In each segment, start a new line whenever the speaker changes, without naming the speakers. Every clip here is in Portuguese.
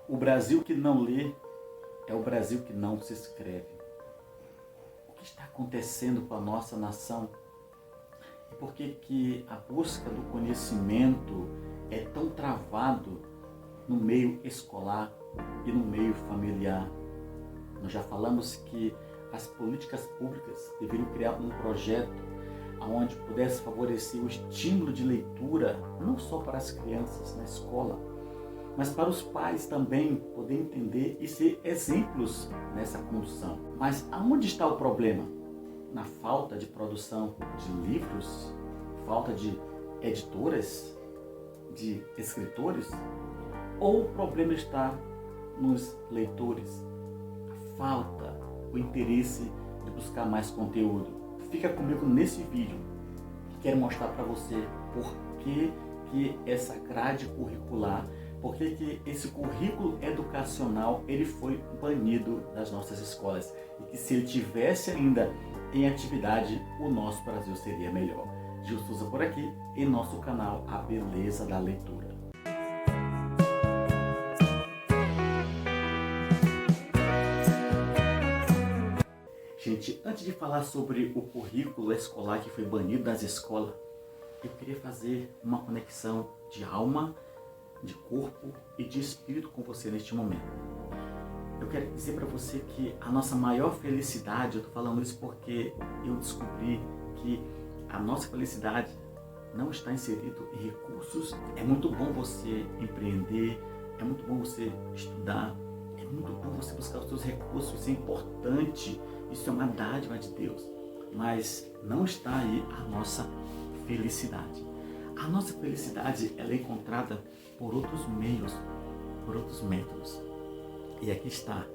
O Brasil que não lê é o Brasil que não se escreve. O que está acontecendo com a nossa nação? E por que a busca do conhecimento é tão travado no meio escolar e no meio familiar? Nós já falamos que as políticas públicas deveriam criar um projeto onde pudesse favorecer o estímulo de leitura, não só para as crianças na escola, mas para os pais também poder entender e ser exemplos nessa condução. Mas aonde está o problema? Na falta de produção de livros, falta de editoras, de escritores? Ou o problema está nos leitores? A falta, o interesse de buscar mais conteúdo. Fica comigo nesse vídeo que quero mostrar para você por que essa grade curricular, por que esse currículo educacional ele foi banido das nossas escolas e que se ele tivesse ainda em atividade, o nosso Brasil seria melhor. Gil Souza por aqui, em nosso canal A Beleza da Leitura. Gente, antes de falar sobre o currículo escolar que foi banido das escolas, eu queria fazer uma conexão de alma, de corpo e de espírito com você neste momento. Eu quero dizer para você que a nossa maior felicidade, eu estou falando isso porque eu descobri que a nossa felicidade não está inserido em recursos. É muito bom você empreender, é muito bom você estudar, é muito bom você buscar os seus recursos, isso é importante, isso é uma dádiva de Deus. Mas não está aí a nossa felicidade. A nossa felicidade ela é encontrada por outros meios, por outros métodos. E aqui está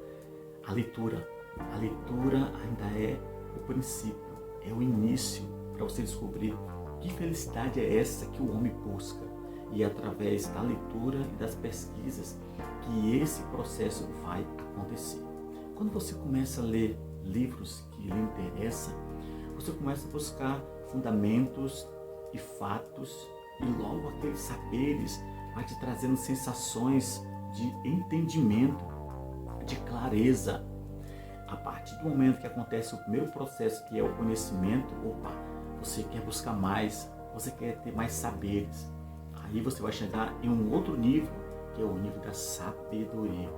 a leitura. A leitura ainda é o princípio, é o início para você descobrir que felicidade é essa que o homem busca. E é através da leitura e das pesquisas que esse processo vai acontecer. Quando você começa a ler livros que lhe interessam, você começa a buscar fundamentos e fatos, e logo aqueles saberes vai te trazendo sensações de entendimento, de clareza. A partir do momento que acontece o primeiro processo, que é o conhecimento, você quer buscar mais, você quer ter mais saberes. Aí você vai chegar em um outro nível, que é o nível da sabedoria.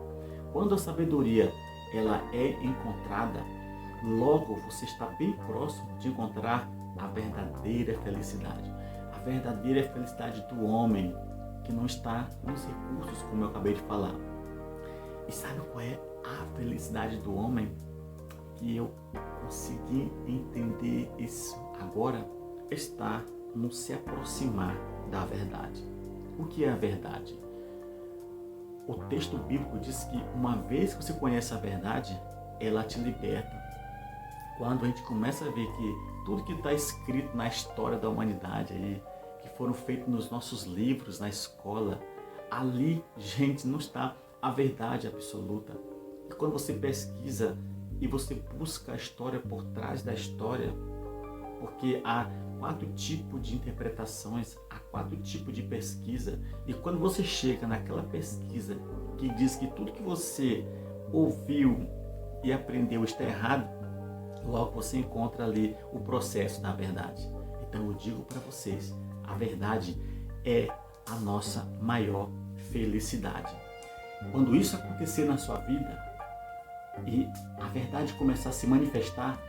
Quando a sabedoria ela é encontrada, logo você está bem próximo de encontrar a verdadeira felicidade. A verdadeira felicidade do homem que não está nos recursos, como eu acabei de falar. E sabe qual é a felicidade do homem? Que eu consegui entender isso agora, está no se aproximar da verdade. O que é a verdade? O texto bíblico diz que uma vez que você conhece a verdade, ela te liberta. Quando a gente começa a ver que tudo que está escrito na história da humanidade, aí, que foram feitos nos nossos livros, na escola, ali, gente, não está a verdade absoluta. E quando você pesquisa e você busca a história por trás da história, porque há 4 tipos de interpretações, há 4 tipos de pesquisa, e quando você chega naquela pesquisa que diz que tudo que você ouviu e aprendeu está errado, logo você encontra ali o processo da verdade. Então eu digo para vocês, a verdade é a nossa maior felicidade. Quando isso acontecer na sua vida e a verdade começar a se manifestar,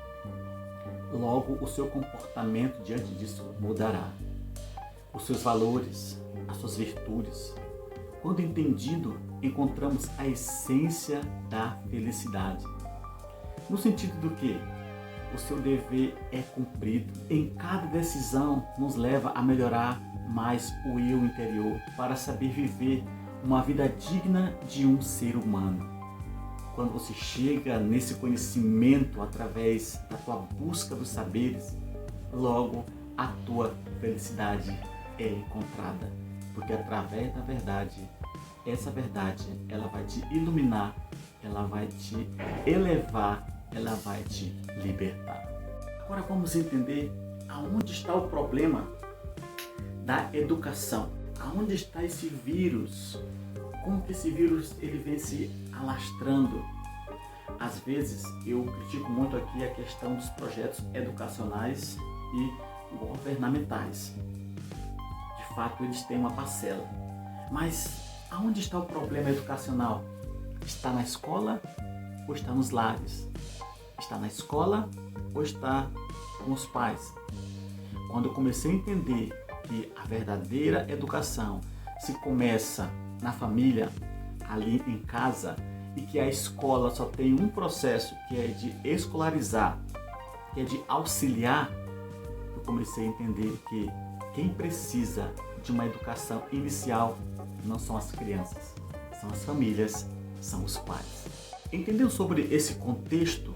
logo o seu comportamento diante disso mudará. Os seus valores, as suas virtudes. Quando entendido, encontramos a essência da felicidade. No sentido do que? O seu dever é cumprido. Em cada decisão nos leva a melhorar mais o eu interior para saber viver uma vida digna de um ser humano. Quando você chega nesse conhecimento através da tua busca dos saberes, logo a tua felicidade é encontrada. Porque através da verdade, essa verdade, ela vai te iluminar, ela vai te elevar, ela vai te libertar. Agora vamos entender aonde está o problema da educação. Aonde está esse vírus como que esse vírus ele vem se alastrando. Às vezes eu critico muito aqui a questão dos projetos educacionais e governamentais. De fato, eles têm uma parcela. Mas aonde está o problema educacional? Está na escola ou está nos lares? Está na escola ou está com os pais? Quando eu comecei a entender que a verdadeira educação se começa na família, ali em casa, e que a escola só tem um processo, que é de escolarizar, que é de auxiliar, eu comecei a entender que quem precisa de uma educação inicial não são as crianças, são as famílias, são os pais. Entendendo sobre esse contexto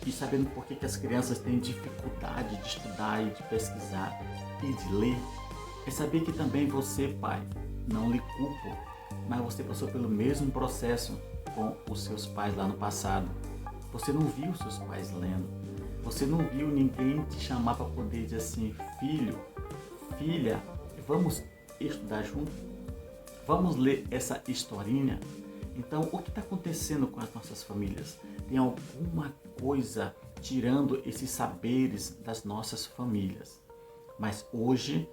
e sabendo por que as crianças têm dificuldade de estudar e de pesquisar e de ler, é saber que também você, pai, não lhe culpo, mas você passou pelo mesmo processo com os seus pais lá no passado. Você não viu seus pais lendo, você não viu ninguém te chamar para poder dizer assim: filho, filha, vamos estudar junto? Vamos ler essa historinha? Então, o que está acontecendo com as nossas famílias? Tem alguma coisa tirando esses saberes das nossas famílias. Mas hoje,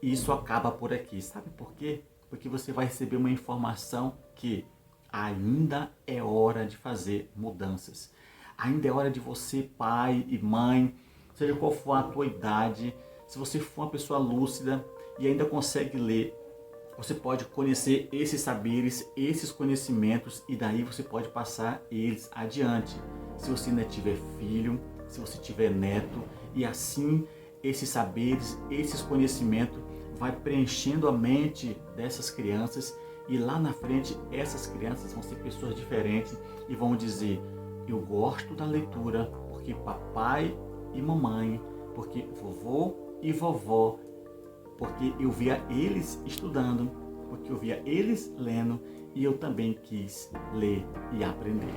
isso acaba por aqui. Sabe por quê? Porque você vai receber uma informação que ainda é hora de fazer mudanças. Ainda é hora de você, pai e mãe, seja qual for a tua idade, se você for uma pessoa lúcida e ainda consegue ler, você pode conhecer esses saberes, esses conhecimentos, e daí você pode passar eles adiante. Se você ainda tiver filho, se você tiver neto, e assim esses saberes, esses conhecimentos vai preenchendo a mente dessas crianças, e lá na frente essas crianças vão ser pessoas diferentes e vão dizer: eu gosto da leitura porque papai e mamãe, porque vovô e vovó, porque eu via eles estudando, porque eu via eles lendo e eu também quis ler e aprender.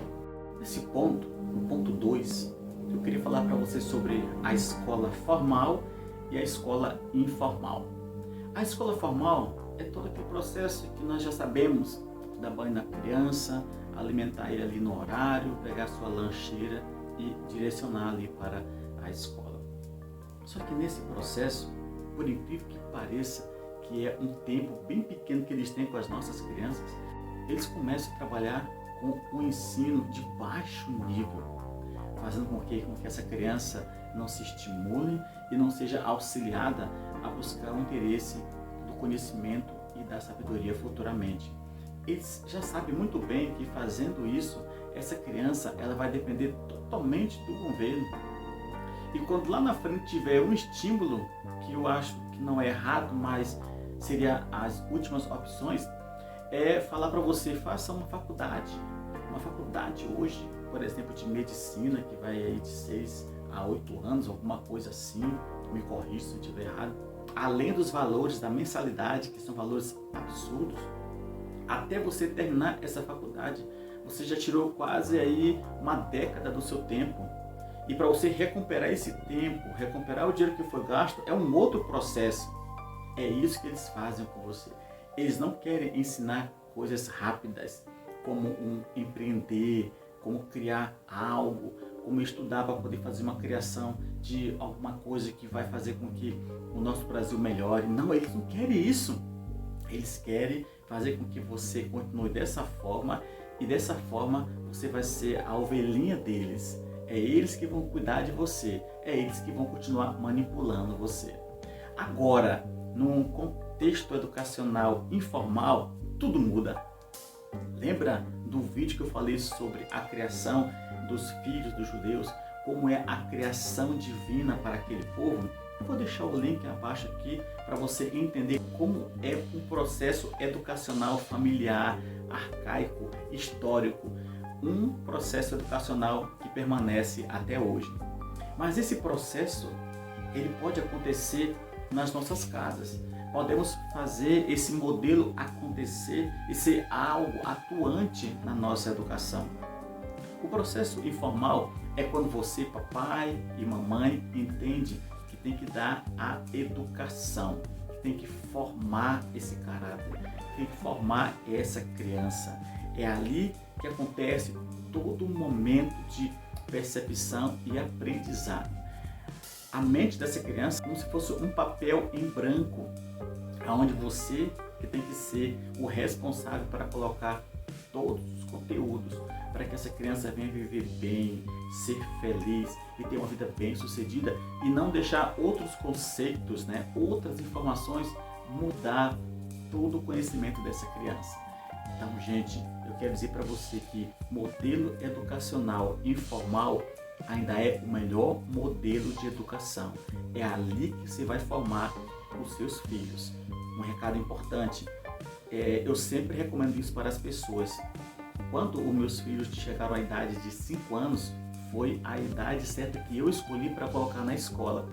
Nesse ponto, no ponto 2, eu queria falar para você sobre a escola formal e a escola informal. A escola formal é todo aquele processo que nós já sabemos: dar banho na criança, alimentar ele ali no horário, pegar sua lancheira e direcionar ali para a escola. Só que nesse processo, por incrível que pareça, que é um tempo bem pequeno que eles têm com as nossas crianças, eles começam a trabalhar com um ensino de baixo nível, fazendo com que essa criança não se estimule e não seja auxiliada a buscar o interesse do conhecimento e da sabedoria futuramente. Eles já sabem muito bem que fazendo isso, essa criança ela vai depender totalmente do governo. E quando lá na frente tiver um estímulo, que eu acho que não é errado, mas seria as últimas opções, é falar para você: faça uma faculdade. Uma faculdade hoje, por exemplo, de medicina, que vai aí de 6 a 8 anos, alguma coisa assim, me corrija se eu estiver errado. Além dos valores da mensalidade, que são valores absurdos, até você terminar essa faculdade, você já tirou quase aí uma década do seu tempo. E para você recuperar esse tempo, recuperar o dinheiro que foi gasto, é um outro processo. É isso que eles fazem com você. Eles não querem ensinar coisas rápidas, como empreender, como criar algo, como estudar para poder fazer uma criação de alguma coisa que vai fazer com que o nosso Brasil melhore. Não, eles não querem isso. Eles querem fazer com que você continue dessa forma, e dessa forma você vai ser a ovelhinha deles. É eles que vão cuidar de você, é eles que vão continuar manipulando você. Agora, num contexto educacional informal, tudo muda. Lembra do vídeo que eu falei sobre a criação dos filhos dos judeus, como é a criação divina para aquele povo? Eu vou deixar o link abaixo aqui para você entender como é um processo educacional familiar, arcaico, histórico, um processo educacional que permanece até hoje. Mas esse processo, ele pode acontecer nas nossas casas. Podemos fazer esse modelo acontecer e ser algo atuante na nossa educação. O processo informal é quando você, papai e mamãe, entende que tem que dar a educação, que tem que formar esse caráter, tem que formar essa criança. É ali que acontece todo o momento de percepção e aprendizado. A mente dessa criança é como se fosse um papel em branco, onde você que tem que ser o responsável para colocar todos os conteúdos para que essa criança venha viver bem, ser feliz e ter uma vida bem sucedida e não deixar outros conceitos, outras informações mudar todo o conhecimento dessa criança. Então, gente, eu quero dizer para você que modelo educacional informal ainda é o melhor modelo de educação. É ali que você vai formar os seus filhos. Um recado importante, eu sempre recomendo isso para as pessoas. Quando os meus filhos chegaram à idade de 5 anos, foi a idade certa que eu escolhi para colocar na escola.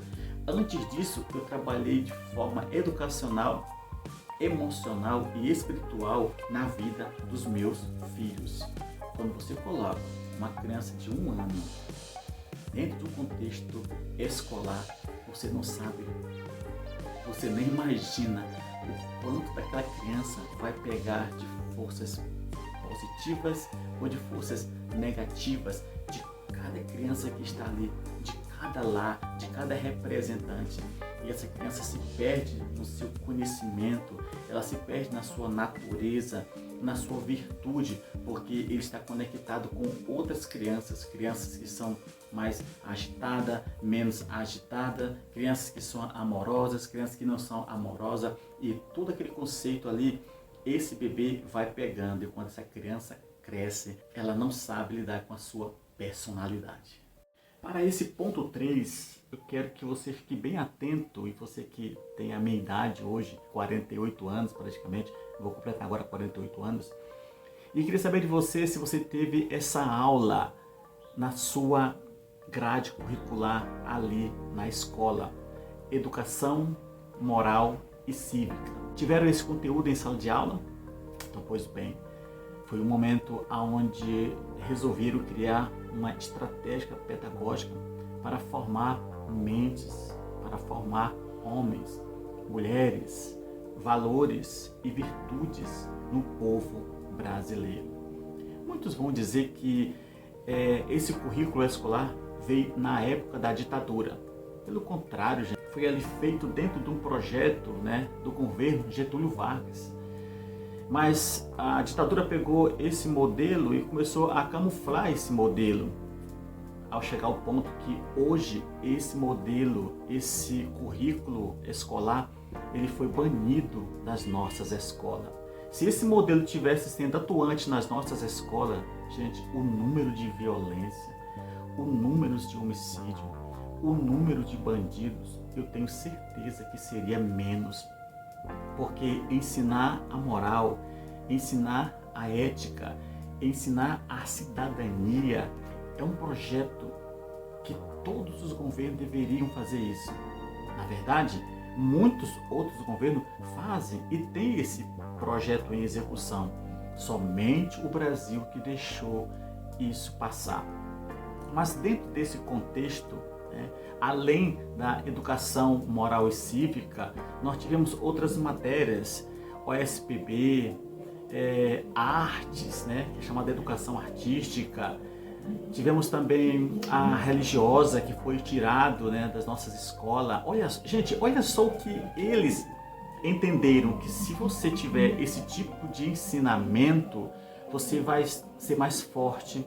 Antes disso, eu trabalhei de forma educacional, emocional e espiritual na vida dos meus filhos. Quando você coloca uma criança de 1 ano dentro de um contexto escolar, você não sabe, você nem imagina o quanto daquela criança vai pegar de forças positivas ou de forças negativas de cada criança que está ali, de cada lar, de cada representante. E essa criança se perde no seu conhecimento, ela se perde na sua natureza, na sua virtude, porque ele está conectado com outras crianças que são mais agitadas, menos agitadas, crianças que são amorosas, crianças que não são amorosas, e todo aquele conceito ali, esse bebê vai pegando, e quando essa criança cresce, ela não sabe lidar com a sua personalidade. Para esse ponto 3, eu quero que você fique bem atento, e você que tem a minha idade hoje, 48 anos praticamente, vou completar agora 48 anos, e queria saber de você se você teve essa aula na sua grade curricular ali na escola, Educação Moral e Cívica. Tiveram esse conteúdo em sala de aula? Então, pois bem, foi um momento onde resolveram criar uma estratégia pedagógica para formar mentes, para formar homens, mulheres, valores e virtudes no povo brasileiro. Muitos vão dizer que esse currículo escolar veio na época da ditadura. Pelo contrário, gente, foi ali feito dentro de um projeto do governo Getúlio Vargas. Mas a ditadura pegou esse modelo e começou a camuflar esse modelo, ao chegar ao ponto que hoje esse modelo, esse currículo escolar, ele foi banido das nossas escolas. Se esse modelo tivesse sendo atuante nas nossas escolas, gente, o número de violência, o número de homicídio, o número de bandidos, eu tenho certeza que seria menos. Porque ensinar a moral, ensinar a ética, ensinar a cidadania é um projeto que todos os governos deveriam fazer isso. Na verdade, muitos outros governos fazem e têm esse projeto em execução. Somente o Brasil que deixou isso passar. Mas dentro desse contexto, além da educação moral e cívica, nós tivemos outras matérias, OSPB, artes, que é chamada educação artística. Tivemos também a religiosa, que foi tirado das nossas escolas. Olha só o que eles entenderam, que se você tiver esse tipo de ensinamento, você vai ser mais forte,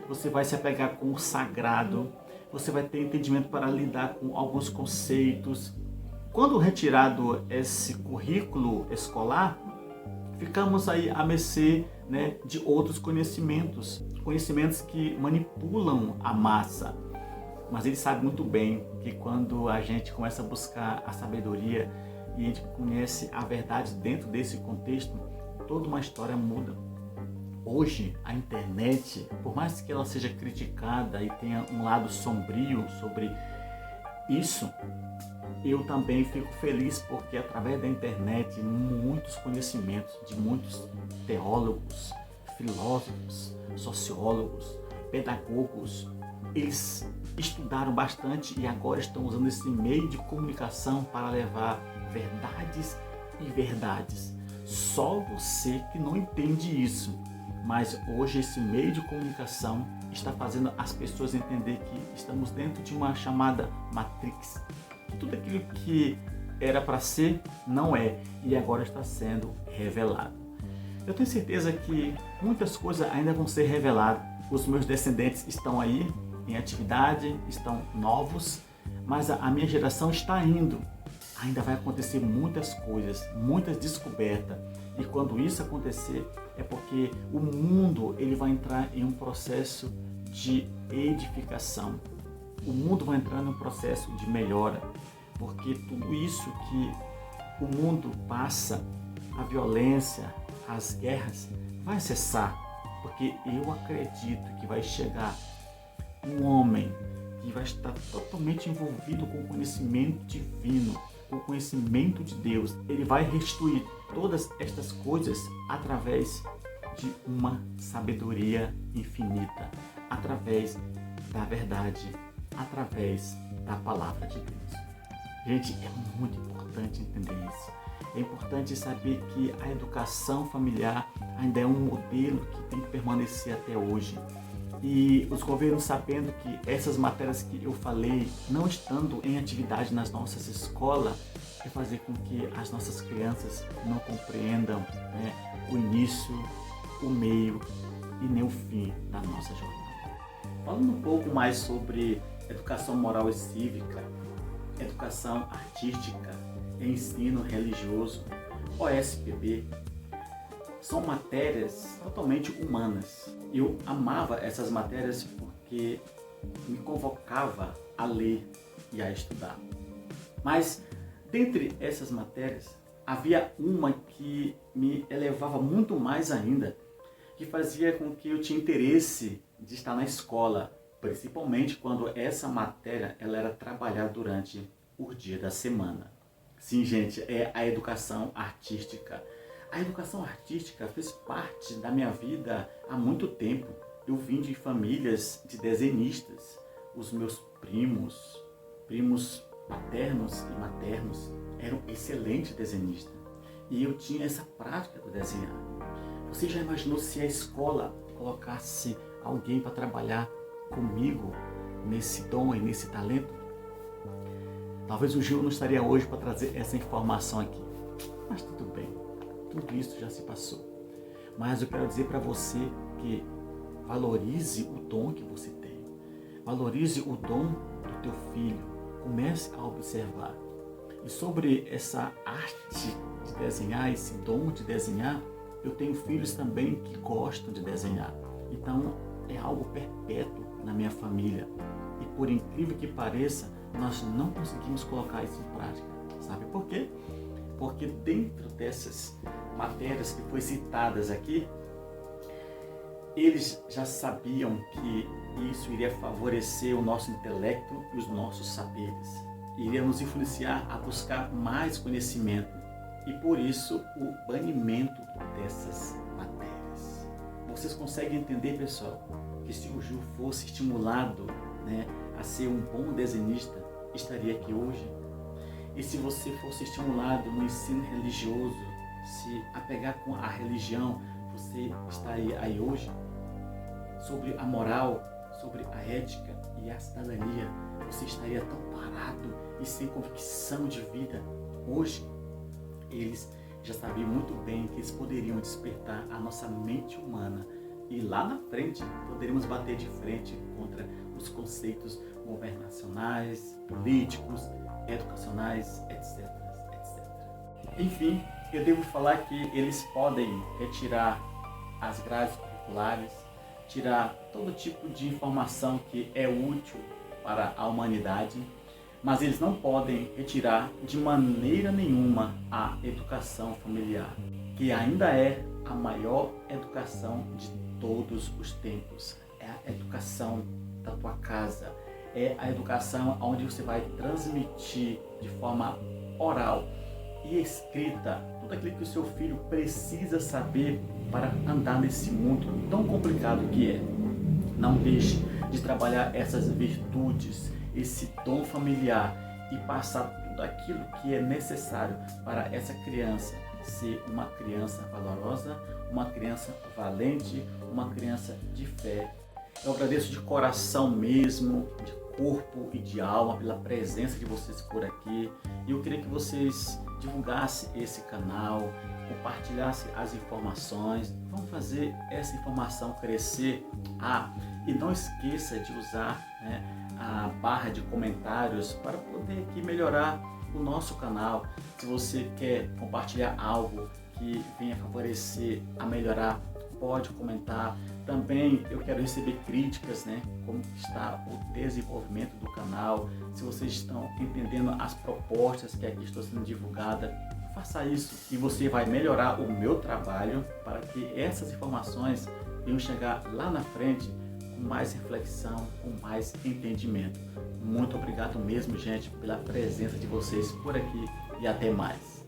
você vai se apegar com o sagrado, você vai ter entendimento para lidar com alguns conceitos. Quando retirado esse currículo escolar, ficamos aí à mercê de outros conhecimentos que manipulam a massa. Mas ele sabe muito bem que quando a gente começa a buscar a sabedoria e a gente conhece a verdade dentro desse contexto, toda uma história muda. Hoje, a internet, por mais que ela seja criticada e tenha um lado sombrio sobre isso, eu também fico feliz porque através da internet, muitos conhecimentos de muitos teólogos, filósofos, sociólogos, pedagogos, eles estudaram bastante e agora estão usando esse meio de comunicação para levar verdades e verdades Só você que não entende isso. Mas hoje esse meio de comunicação está fazendo as pessoas entender que estamos dentro de uma chamada Matrix. Tudo aquilo que era para ser, não é, e agora está sendo revelado. Eu tenho certeza que muitas coisas ainda vão ser reveladas. Os meus descendentes estão aí em atividade, estão novos, mas a minha geração está indo. Ainda vai acontecer muitas coisas, muitas descobertas. E quando isso acontecer, é porque o mundo ele vai entrar em um processo de edificação. O mundo vai entrar num processo de melhora, porque tudo isso que o mundo passa, a violência, as guerras, vai cessar. Porque eu acredito que vai chegar um homem que vai estar totalmente envolvido com o conhecimento divino, com o conhecimento de Deus. Ele vai restituir todas estas coisas através de uma sabedoria infinita, através da verdade, através da palavra de Deus. Gente, é muito importante entender isso. É importante saber que a educação familiar ainda é um modelo que tem que permanecer até hoje. E os governos, sabendo que essas matérias que eu falei, não estando em atividade nas nossas escolas, é fazer com que as nossas crianças não compreendam, né, o início, o meio e nem o fim da nossa jornada. Falando um pouco mais sobre educação moral e cívica, educação artística e ensino religioso, OSPB, são matérias totalmente humanas. Eu amava essas matérias porque me convocava a ler e a estudar. Mas, dentre essas matérias, havia uma que me elevava muito mais ainda, que fazia com que eu tinha interesse de estar na escola, principalmente quando essa matéria ela era trabalhada durante o dia da semana. Sim, gente, é a educação artística. A educação artística fez parte da minha vida há muito tempo. Eu vim de famílias de desenhistas. Os meus primos paternos e maternos, eram excelentes desenhistas. E eu tinha essa prática do desenhar. Você já imaginou se a escola colocasse alguém para trabalhar comigo nesse dom e nesse talento? Talvez o Gil não estaria hoje para trazer essa informação aqui. Mas tudo bem. Tudo isso já se passou. Mas eu quero dizer para você que valorize o dom que você tem. Valorize o dom do teu filho. Comece a observar. E sobre essa arte de desenhar, esse dom de desenhar, eu tenho filhos também que gostam de desenhar. Então é algo perpétuo na minha família. E por incrível que pareça, nós não conseguimos colocar isso em prática. Sabe por quê? Porque dentro dessas matérias que foram citadas aqui, eles já sabiam que isso iria favorecer o nosso intelecto e os nossos saberes. Iria nos influenciar a buscar mais conhecimento. E por isso o banimento dessas matérias. Vocês conseguem entender, pessoal, que se o Gil fosse estimulado, né, a ser um bom desenhista, estaria aqui hoje? E se você fosse estimulado no ensino religioso, se apegar com a religião, você estaria aí hoje? Sobre a moral, sobre a ética e a cidadania, você estaria tão parado e sem convicção de vida hoje? Eles já sabiam muito bem que eles poderiam despertar a nossa mente humana e lá na frente poderíamos bater de frente contra os conceitos governacionais, políticos, educacionais, etc, etc. Enfim, eu devo falar que eles podem retirar as grades curriculares, tirar todo tipo de informação que é útil para a humanidade, mas eles não podem retirar de maneira nenhuma a educação familiar, que ainda é a maior educação de todos os tempos. É a educação da tua casa, é a educação onde você vai transmitir de forma oral e escrita tudo aquilo que o seu filho precisa saber para andar nesse mundo tão complicado que é. Não deixe de trabalhar essas virtudes, esse dom familiar e passar tudo aquilo que é necessário para essa criança ser uma criança valorosa, uma criança valente, uma criança de fé. Eu agradeço de coração mesmo, de corpo e de alma, pela presença de vocês por aqui. E eu queria que vocês divulgassem esse canal, compartilhassem as informações. Vamos fazer essa informação crescer. E não esqueça de usar, a barra de comentários para poder aqui melhorar o nosso canal. Se você quer compartilhar algo que venha favorecer a melhorar, pode comentar. Também eu quero receber críticas, como está o desenvolvimento do canal, se vocês estão entendendo as propostas que aqui estão sendo divulgadas. Faça isso e você vai melhorar o meu trabalho para que essas informações venham chegar lá na frente com mais reflexão, com mais entendimento. Muito obrigado mesmo, gente, pela presença de vocês por aqui e até mais.